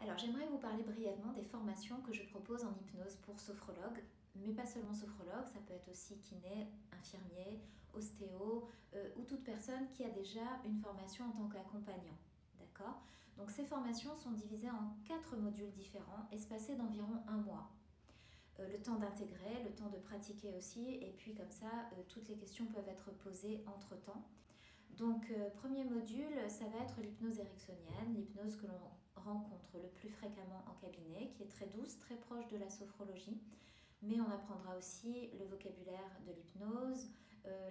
Alors, j'aimerais vous parler brièvement des formations que je propose en hypnose pour sophrologues, mais pas seulement sophrologue, ça peut être aussi kiné, infirmier, ostéo ou toute personne qui a déjà une formation en tant qu'accompagnant. D'accord? Donc, ces formations sont divisées en 4 modules différents, espacés d'environ un mois. Le temps d'intégrer, le temps de pratiquer aussi, et puis comme ça, toutes les questions peuvent être posées entre-temps. Donc, premier module, ça va être l'hypnose ericksonienne, l'hypnose que l'on rencontre le plus fréquemment en cabinet, qui est très douce, très proche de la sophrologie. Mais on apprendra aussi le vocabulaire de l'hypnose,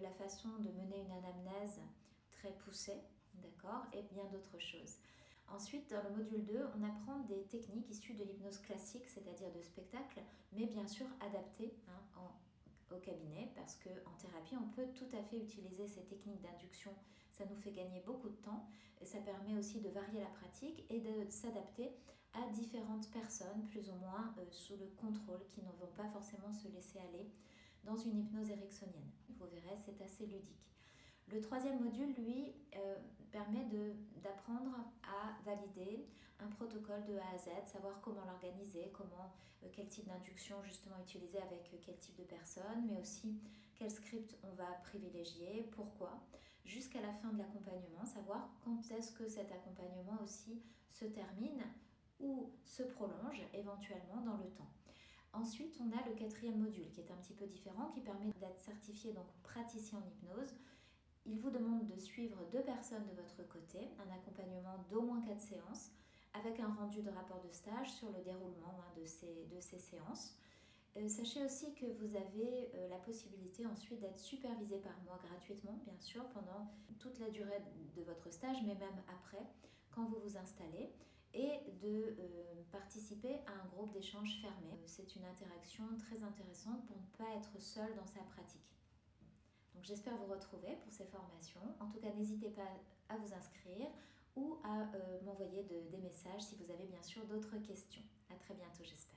la façon de mener une anamnèse très poussée, d'accord, et bien d'autres choses. Ensuite, dans le module 2, on apprend des techniques issues de l'hypnose classique, c'est-à-dire de spectacle, mais bien sûr adaptées au cabinet, parce qu'en thérapie, on peut tout à fait utiliser ces techniques d'induction. Ça nous fait gagner beaucoup de temps et ça permet aussi de varier la pratique et de s'adapter à différentes personnes, plus ou moins sous le contrôle, qui ne vont pas forcément se laisser aller dans une hypnose ericksonienne. Vous verrez, c'est assez ludique. Le troisième module, lui, permet d'apprendre à valider un protocole de A à Z, savoir comment l'organiser, quel type d'induction justement utiliser avec quel type de personne, mais aussi quel script on va privilégier, pourquoi, jusqu'à la fin de l'accompagnement, savoir quand est-ce que cet accompagnement aussi se termine ou se prolonge éventuellement dans le temps. Ensuite, on a le quatrième module qui est un petit peu différent, qui permet d'être certifié donc praticien en hypnose. Il vous demande de suivre 2 personnes de votre côté, un accompagnement d'au moins 4 séances, avec un rendu de rapport de stage sur le déroulement de ces séances. Sachez aussi que vous avez la possibilité ensuite d'être supervisé par moi gratuitement, bien sûr, pendant toute la durée de votre stage, mais même après, quand vous vous installez, et de participer à un groupe d'échange fermé. C'est une interaction très intéressante pour ne pas être seul dans sa pratique. Donc j'espère vous retrouver pour ces formations. En tout cas, n'hésitez pas à vous inscrire ou à m'envoyer des messages si vous avez bien sûr d'autres questions. À très bientôt, j'espère.